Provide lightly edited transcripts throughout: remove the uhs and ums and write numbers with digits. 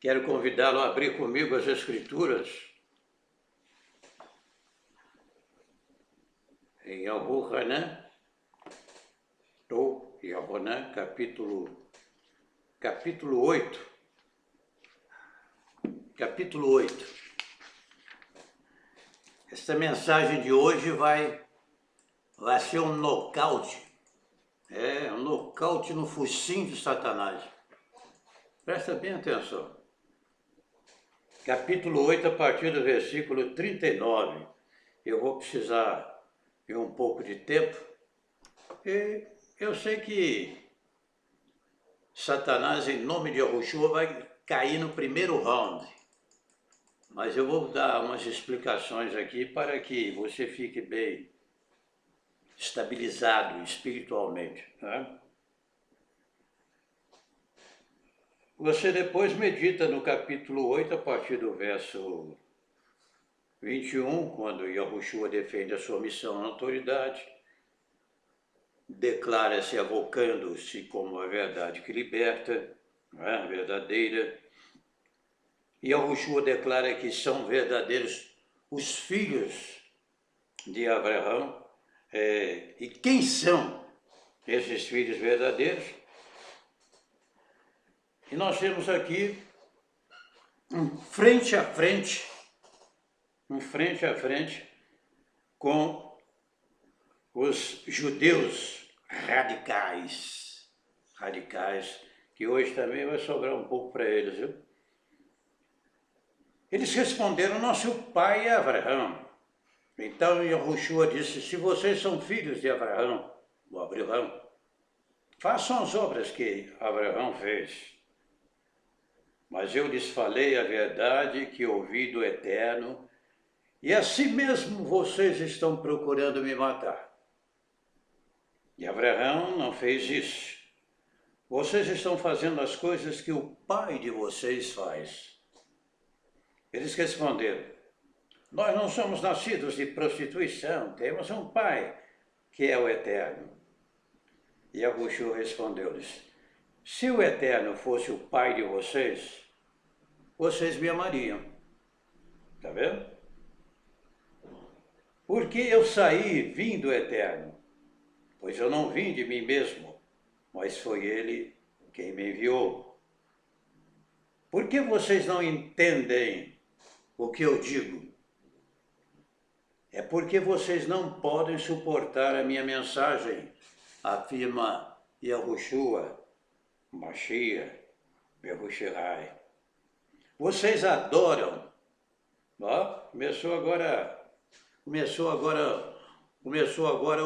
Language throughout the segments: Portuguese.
Quero convidá-lo a abrir comigo as Escrituras em Yohanan, capítulo 8. Capítulo 8. Esta mensagem de hoje vai ser um nocaute. Um nocaute no focinho de Satanás. Presta bem atenção. Capítulo 8, a partir do versículo 39. Eu vou precisar de um pouco de tempo. E eu sei que Satanás, em nome de Yahushua, vai cair no primeiro round. Mas eu vou dar umas explicações aqui para que você fique bem estabilizado espiritualmente. Né? Você depois medita no capítulo 8, a partir do verso 21, quando Yahushua defende a sua missão na autoridade, declara-se avocando-se como a verdade que liberta, a verdadeira. E Yahushua declara que são verdadeiros os filhos de Abraão. E quem são esses filhos verdadeiros? E nós temos aqui, frente a frente, com os judeus radicais, que hoje também vai sobrar um pouco para eles, viu? Eles responderam, nosso pai é Abraão. Então Yahushua disse, se vocês são filhos de Abraão, façam as obras que Abraão fez. Mas eu lhes falei a verdade que ouvi do Eterno, e assim mesmo vocês estão procurando me matar. E Abraão não fez isso. Vocês estão fazendo as coisas que o pai de vocês faz. Eles responderam, nós não somos nascidos de prostituição, temos um pai, que é o Eterno. E Yahushua respondeu-lhes, se o Eterno fosse o pai de vocês, vocês me amariam. Está vendo? Porque eu vim do Eterno, pois eu não vim de mim mesmo, mas foi Ele quem me enviou. Por que vocês não entendem o que eu digo? É porque vocês não podem suportar a minha mensagem, afirma Yahushua, Mashiach, Yahushua. Vocês adoram, começou agora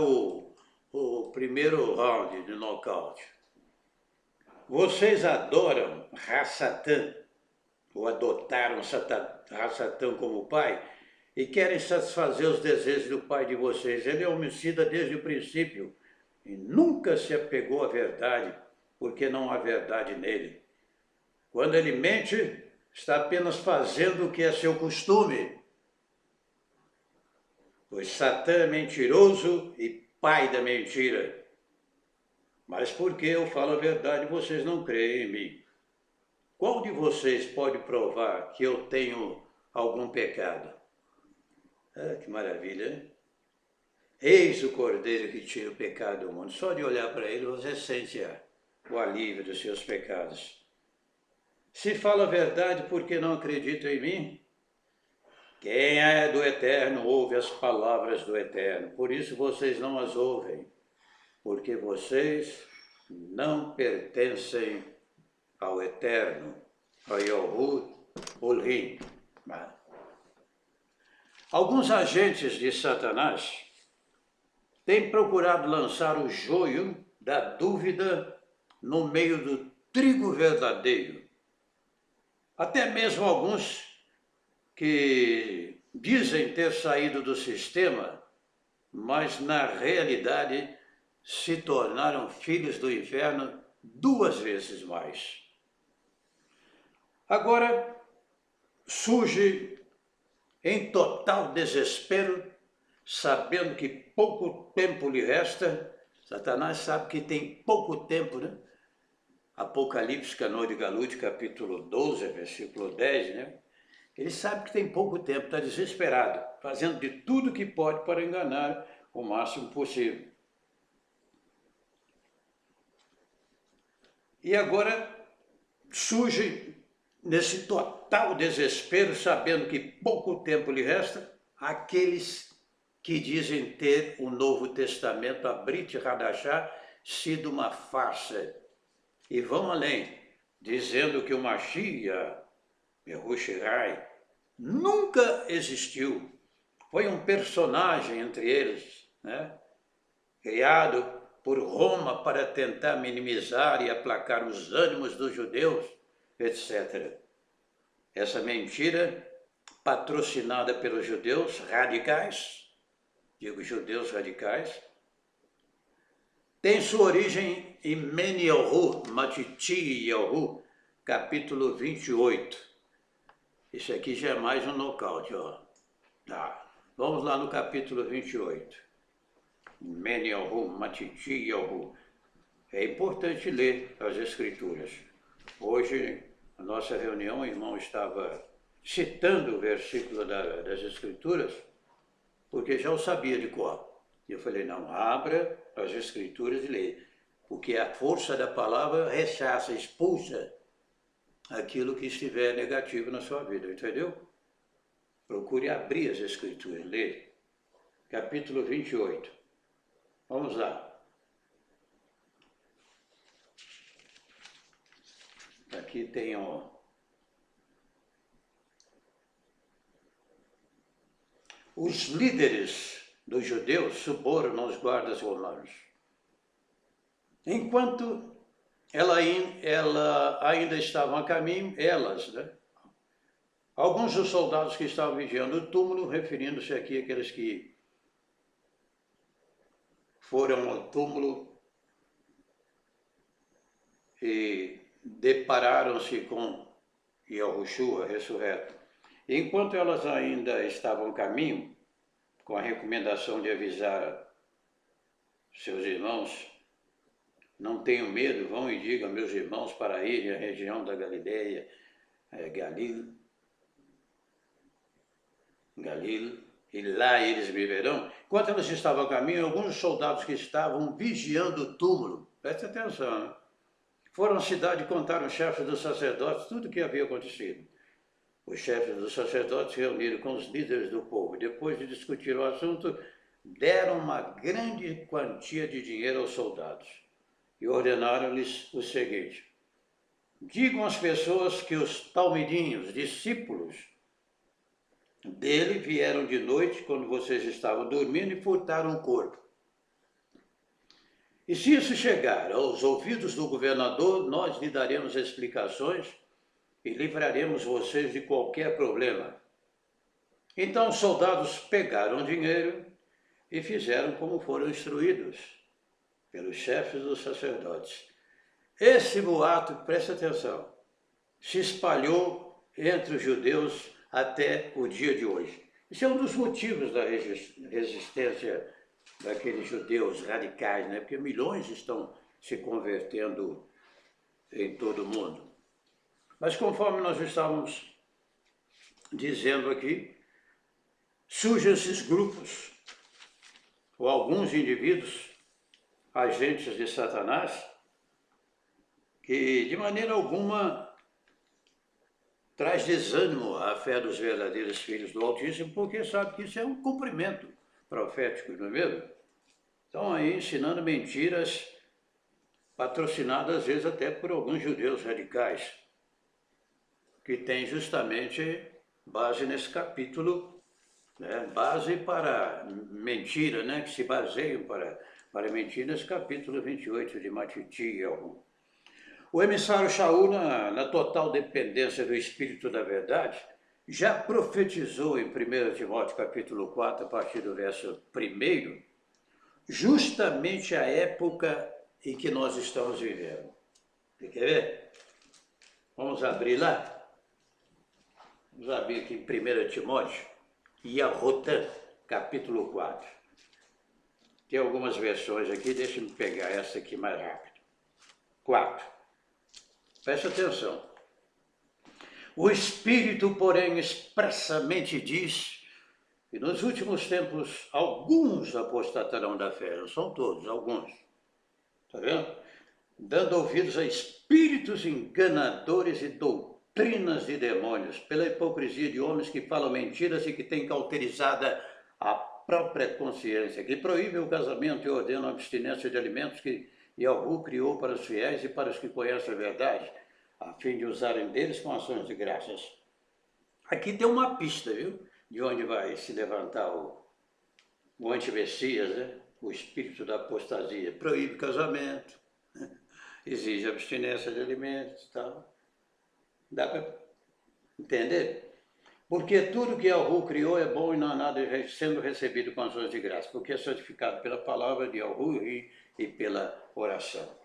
o primeiro round de nocaute. Vocês adoram Rassatã, ou adotaram Rassatã como pai, e querem satisfazer os desejos do pai de vocês. Ele é homicida desde o princípio, e nunca se apegou à verdade, porque não há verdade nele. Quando ele mente, está apenas fazendo o que é seu costume. Pois Satã é mentiroso e pai da mentira. Mas porque eu falo a verdade, vocês não creem em mim. Qual de vocês pode provar que eu tenho algum pecado? Que maravilha, hein? Eis o Cordeiro que tira o pecado do mundo. Só de olhar para ele, você sente o alívio dos seus pecados. Se fala a verdade, por que não acredita em mim? Quem é do Eterno ouve as palavras do Eterno. Por isso vocês não as ouvem, porque vocês não pertencem ao Eterno, ao Yahud Ulrim. Alguns agentes de Satanás têm procurado lançar o joio da dúvida no meio do trigo verdadeiro. Até mesmo alguns que dizem ter saído do sistema, mas na realidade se tornaram filhos do inferno 2 vezes mais. Agora surge em total desespero, sabendo que pouco tempo lhe resta. Satanás sabe que tem pouco tempo, né? Apocalipse, Canoa de Galude, capítulo 12, versículo 10, né? Ele sabe que tem pouco tempo, está desesperado, fazendo de tudo que pode para enganar o máximo possível. E agora surge, nesse total desespero, sabendo que pouco tempo lhe resta, aqueles que dizem ter o Novo Testamento, a Brit Hadashah, sido uma farsa. E vão além, dizendo que o Mashiach, Yahushua, nunca existiu. Foi um personagem entre eles, né? Criado por Roma para tentar minimizar e aplacar os ânimos dos judeus, etc. Essa mentira, patrocinada pelos judeus radicais, digo judeus radicais, tem sua origem em Meniyahu, Matityahu, capítulo 28. Isso aqui já é mais um nocaute, ó. Tá. Vamos lá no capítulo 28. Meniyahu, Matityahu. É importante ler as Escrituras. Hoje, na nossa reunião, o irmão estava citando o versículo das Escrituras, porque já o sabia de cor. E eu falei, não, abra as Escrituras e leia, porque a força da palavra rechaça, expulsa aquilo que estiver negativo na sua vida, entendeu? Procure abrir as Escrituras, ler. Capítulo 28. Vamos lá. Aqui tem os líderes dos judeus subornam os guardas romanos. Enquanto ela ainda estavam a caminho, né? Alguns dos soldados que estavam vigiando o túmulo, referindo-se aqui àqueles que foram ao túmulo e depararam-se com Yahushua ressurreto. Enquanto elas ainda estavam a caminho, com a recomendação de avisar seus irmãos, não tenham medo, vão e digam a meus irmãos para irem à região da Galileia, Galil, e lá eles me verão. Enquanto elas estavam a caminho, alguns soldados que estavam vigiando o túmulo, preste atenção, né? Foram à cidade e contaram aos chefes dos sacerdotes tudo o que havia acontecido. Os chefes dos sacerdotes se reuniram com os líderes do povo. Depois de discutir o assunto, deram uma grande quantia de dinheiro aos soldados e ordenaram-lhes o seguinte: digam às pessoas que os talmidinhos, discípulos dele, vieram de noite quando vocês estavam dormindo e furtaram o corpo. E se isso chegar aos ouvidos do governador, nós lhe daremos explicações e livraremos vocês de qualquer problema. Então os soldados pegaram o dinheiro e fizeram como foram instruídos pelos chefes dos sacerdotes. Esse boato, presta atenção, se espalhou entre os judeus até o dia de hoje. Isso é um dos motivos da resistência daqueles judeus radicais, né? Porque milhões estão se convertendo em todo o mundo. Mas conforme nós estávamos dizendo aqui, surgem esses grupos, ou alguns indivíduos, agentes de Satanás, que de maneira alguma traz desânimo à fé dos verdadeiros filhos do Altíssimo, porque sabe que isso é um cumprimento profético, não é mesmo? Estão aí ensinando mentiras, patrocinadas às vezes até por alguns judeus radicais, que tem justamente base nesse capítulo, né? Base para mentira, né? Que se baseiam para mentir nesse capítulo 28 de Matityahu. O emissário Shaul, na total dependência do Espírito da Verdade, já profetizou em 1 Timóteo capítulo 4, a partir do verso 1, justamente a época em que nós estamos vivendo. Você quer ver? Vamos abrir lá? Vamos abrir aqui em 1 Timóteo, Yahotan, capítulo 4. Tem algumas versões aqui, deixa eu pegar essa aqui mais rápido. 4. Preste atenção. O Espírito, porém, expressamente diz que nos últimos tempos alguns apostatarão da fé, não são todos, alguns. Está vendo? Dando ouvidos a espíritos enganadores e doutrinas de demônios, pela hipocrisia de homens que falam mentiras e que têm cauterizada a própria consciência, que proíbem o casamento e ordenam a abstinência de alimentos que Yahweh criou para os fiéis e para os que conhecem a verdade, a fim de usarem deles com ações de graças. Aqui tem uma pista, viu? De onde vai se levantar o anti-messias, né? O espírito da apostasia. Proíbe casamento, exige abstinência de alimentos e tal. Dá para entender? Porque tudo que Yahweh criou é bom e não há nada sendo recebido com ações de graça, porque é santificado pela palavra de Yahweh e pela oração.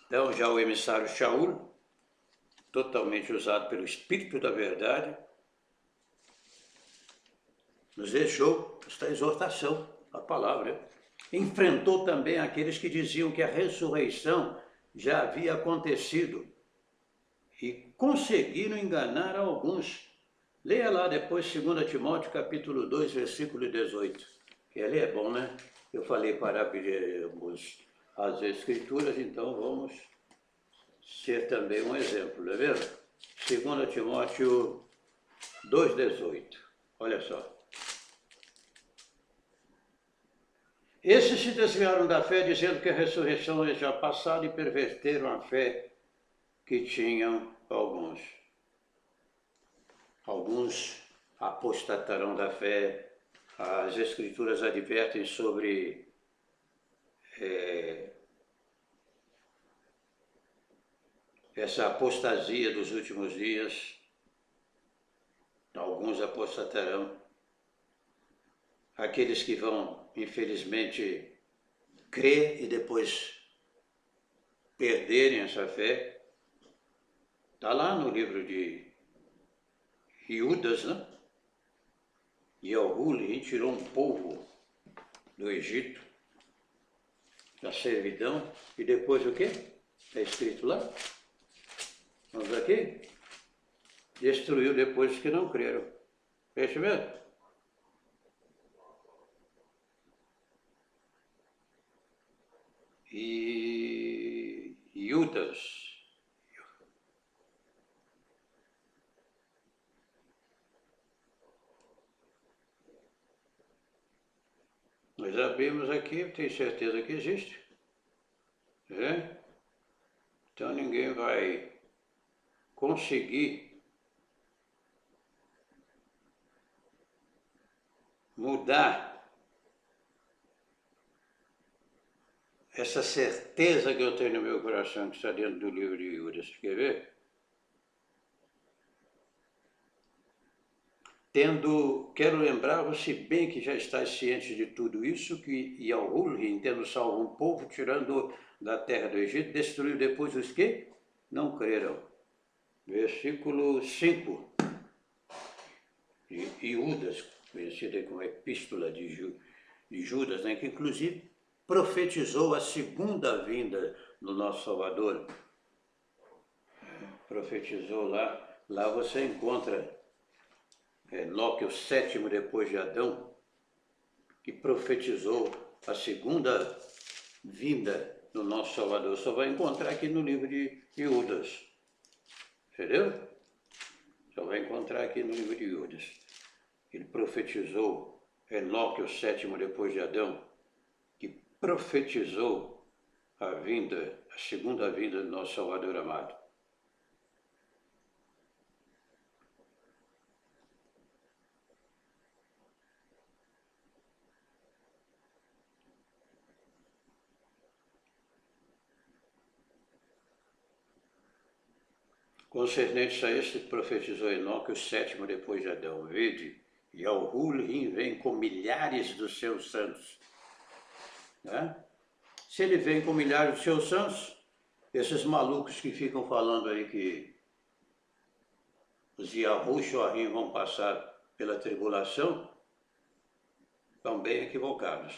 Então, já o emissário Shaul, totalmente usado pelo Espírito da Verdade, nos deixou esta exortação, a palavra. Enfrentou também aqueles que diziam que a ressurreição já havia acontecido e conseguiram enganar alguns. Leia lá depois 2 Timóteo capítulo 2, versículo 18. Ele é bom, né? Eu falei para abrirmos as Escrituras, então vamos ser também um exemplo, não é mesmo? 2 Timóteo 2,18. Olha só. Esses se desviaram da fé, dizendo que a ressurreição é já passada, e perverteram a fé que tinham alguns. Alguns apostatarão da fé. As Escrituras advertem sobre essa apostasia dos últimos dias. Alguns apostatarão. Aqueles que vão, infelizmente, crer e depois perderem essa fé. Está lá no livro de Judas, né? Yahweh tirou um povo do Egito, da servidão, e depois o quê? Está escrito lá? Vamos aqui? Destruiu depois os que não creram. É isso mesmo? E Judas. Nós abrimos aqui, tenho certeza que existe. É? Então ninguém vai conseguir mudar essa certeza que eu tenho no meu coração, que está dentro do livro de Judas. Quer ver? Quero lembrar-vos, se bem que já estáis cientes de tudo isso, que Yahweh, tendo salvo um povo, tirando da terra do Egito, destruiu depois os que não creram. Versículo 5. E Judas, conhecida como Epístola de Judas, né, que inclusive profetizou a segunda vinda do nosso Salvador. Profetizou lá. Lá você encontra Enoque, o sétimo depois de Adão, que profetizou a segunda vinda do nosso Salvador. Só vai encontrar aqui no livro de Judas. Entendeu? Só vai encontrar aqui no livro de Judas. Ele profetizou, Enoque, o sétimo depois de Adão, que profetizou a vinda, a segunda vinda do nosso Salvador amado. Concernente a este, profetizou Enoque, o sétimo depois de Adão. Vede, Yahweh vem com milhares dos seus santos. Né? Se ele vem com milhares dos seus santos, esses malucos que ficam falando aí que os Yahushua vão passar pela tribulação, estão bem equivocados.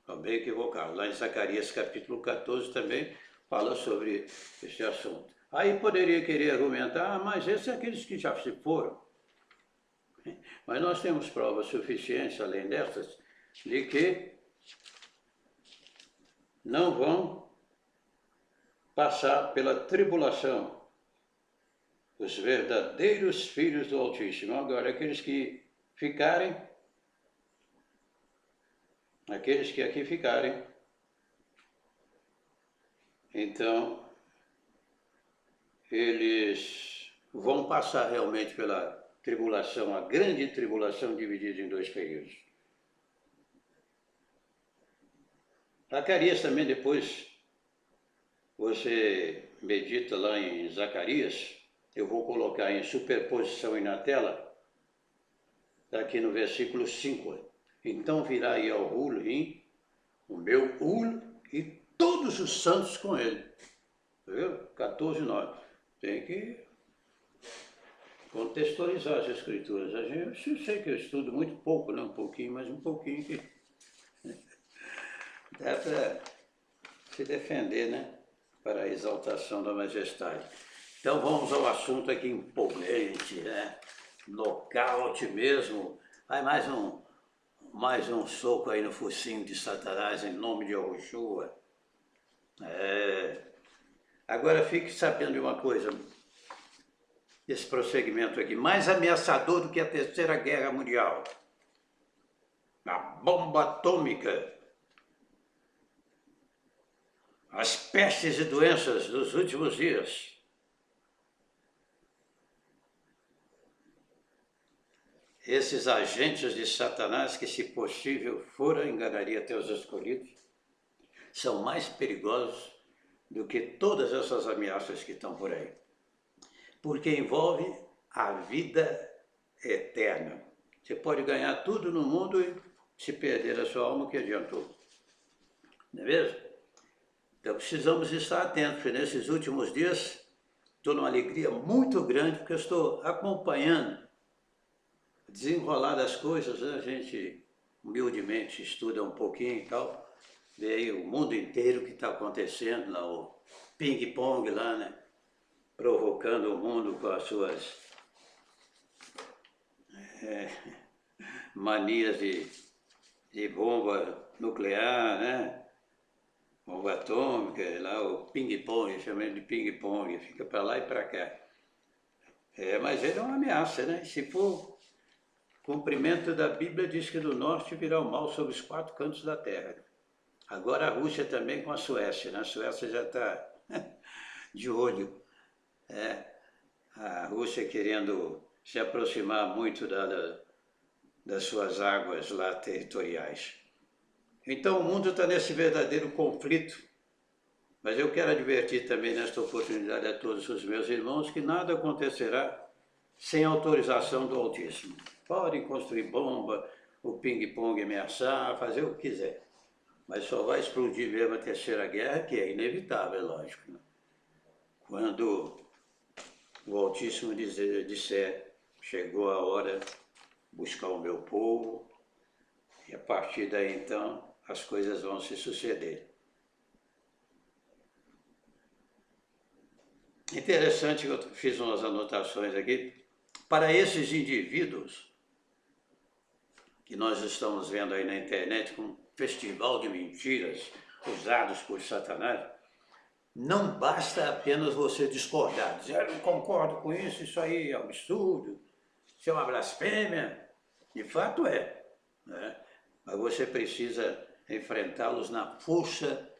Estão bem equivocados. Lá em Zacarias capítulo 14 também fala sobre esse assunto. Aí poderia querer argumentar, mas esses são aqueles que já se foram. Mas nós temos provas suficientes, além dessas, de que não vão passar pela tribulação os verdadeiros filhos do Altíssimo. Agora, aqueles que aqui ficarem, então, eles vão passar realmente pela tribulação, a grande tribulação dividida em dois períodos. Zacarias também, depois você medita lá em Zacarias, eu vou colocar em superposição aí na tela, aqui no versículo 5. Então virá Yahuwah, o meu Ul, e todos os santos com ele. Viu? 14:9. Tem que contextualizar as escrituras. Eu sei que eu estudo muito pouco, não um pouquinho, mas um pouquinho que dá para se defender, né? Para a exaltação da majestade. Então vamos ao assunto aqui empolgante, né? Nocaute mesmo. Aí mais um soco aí no focinho de Satanás em nome de Yahushua. Agora fique sabendo de uma coisa, esse prosseguimento aqui, mais ameaçador do que a Terceira Guerra Mundial, a bomba atômica, as pestes e doenças dos últimos dias. Esses agentes de Satanás que, se possível, fora, enganaria até os escolhidos, são mais perigosos do que todas essas ameaças que estão por aí. Porque envolve a vida eterna. Você pode ganhar tudo no mundo e se perder a sua alma, o que adiantou? Não é mesmo? Então precisamos estar atentos, porque nesses últimos dias estou numa alegria muito grande, porque eu estou acompanhando desenrolar das coisas, né? A gente humildemente estuda um pouquinho e tal, vê aí o mundo inteiro que está acontecendo, lá o ping-pong lá, né? Provocando o mundo com as suas manias de bomba nuclear, né? Bomba atômica, lá o ping-pong, chamando de ping-pong, fica para lá e para cá. Mas ele é uma ameaça, né? Se for cumprimento da Bíblia, diz que do norte virá o mal sobre os 4 cantos da terra. Agora a Rússia também com a Suécia, né? A Suécia já está de olho. A Rússia querendo se aproximar muito das suas águas lá territoriais. Então o mundo está nesse verdadeiro conflito. Mas eu quero advertir também nesta oportunidade a todos os meus irmãos que nada acontecerá sem autorização do Altíssimo. Podem construir bomba, o ping-pong ameaçar, fazer o que quiser. Mas só vai explodir mesmo a Terceira Guerra, que é inevitável, é lógico. Né? Quando o Altíssimo disser, chegou a hora de buscar o meu povo, e a partir daí então as coisas vão se suceder. Interessante que eu fiz umas anotações aqui. Para esses indivíduos que nós estamos vendo aí na internet com um festival de mentiras usados por Satanás, não basta apenas você discordar, dizer, eu não concordo com isso, isso aí é um absurdo, isso é uma blasfêmia. De fato é, né? Mas você precisa enfrentá-los na força,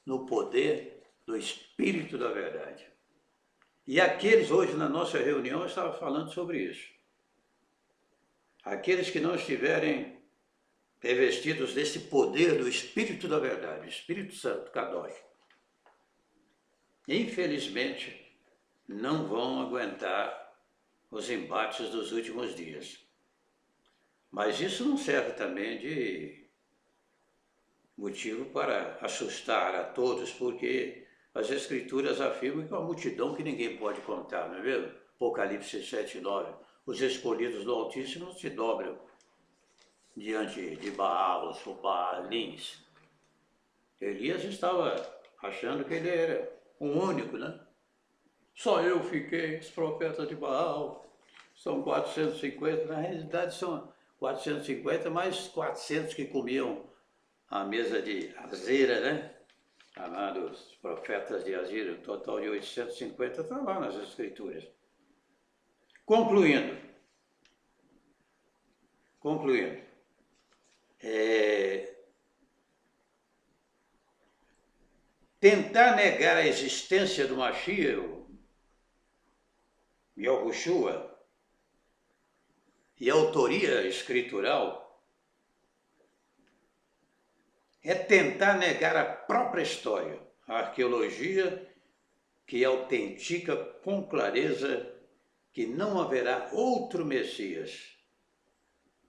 no poder do Espírito da Verdade. E aqueles, hoje na nossa reunião, eu estava falando sobre isso. Aqueles que não estiverem revestidos desse poder do Espírito da Verdade, Espírito Santo, Kadosh, infelizmente, não vão aguentar os embates dos últimos dias. Mas isso não serve também de motivo para assustar a todos, porque as Escrituras afirmam que é uma multidão que ninguém pode contar, não é mesmo? Apocalipse 7:9. Os escolhidos do Altíssimo se dobram diante de Baals ou Baalins. Elias estava achando que ele era o único, né? Só eu fiquei, os profetas de Baal, são 450, na realidade são 450 mais 400 que comiam a mesa de Azera, né? Amados profetas de Azera, um total de 850 está lá nas escrituras. Concluindo, tentar negar a existência do Mashiach, Yahushua, e a autoria escritural, é tentar negar a própria história, a arqueologia que autentica com clareza que não haverá outro Messias.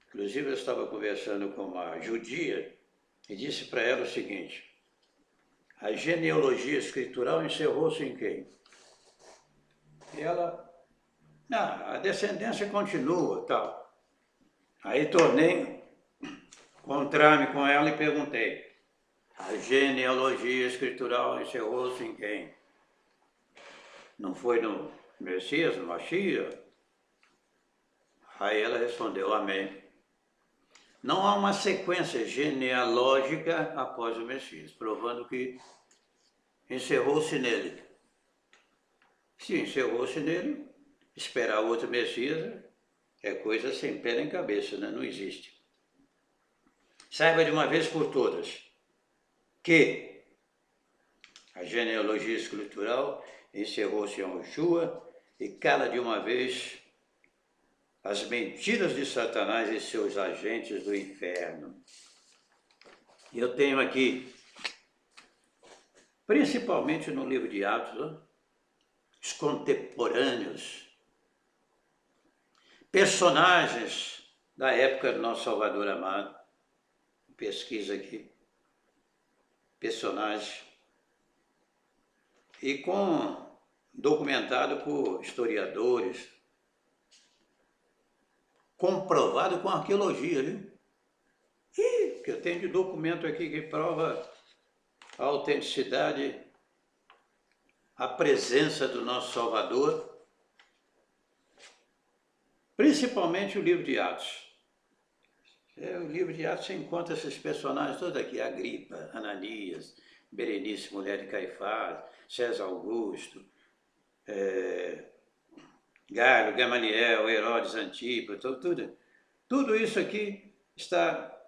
Inclusive eu estava conversando com uma judia e disse para ela o seguinte: a genealogia escritural encerrou-se em quem? E ela, a descendência continua, tal. Aí tornei encontrar-me com ela e perguntei: a genealogia escritural encerrou-se em quem? Não foi no Messias, no Mashiach? Aí ela respondeu: amém. Não há uma sequência genealógica após o Messias, provando que encerrou-se nele. Se encerrou-se nele, esperar outro Messias é coisa sem pé nem cabeça, né? Não existe. Saiba de uma vez por todas que a genealogia escritural encerrou-se em Yoshua e cala de uma vez as mentiras de Satanás e seus agentes do inferno. E eu tenho aqui, principalmente no livro de Atos, os contemporâneos, personagens da época do nosso Salvador amado. Pesquisa aqui, personagens, e documentado por historiadores, comprovado com arqueologia, viu? Que eu tenho de documento aqui que prova a autenticidade, a presença do nosso Salvador, principalmente o livro de Atos. O livro de Atos você encontra esses personagens todos aqui: Agripa, Ananias, Berenice, mulher de Caifás, César Augusto, Galho, Gamaliel, Herodes, Antipa, tudo isso aqui está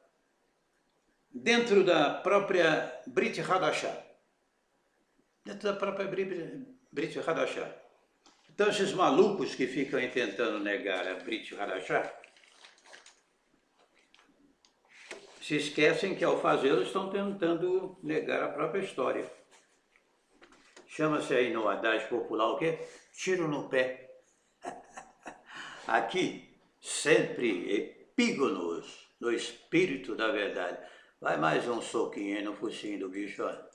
dentro da própria Brit Hadashah. Dentro da própria Brit Hadashah. Então esses malucos que ficam tentando negar a Brit Hadashah se esquecem que ao fazê-lo estão tentando negar a própria história. Chama-se aí no adágio popular o quê? Tiro no pé. Aqui, sempre epígonos no espírito da verdade. Vai mais um soquinho aí no focinho do bicho, ó.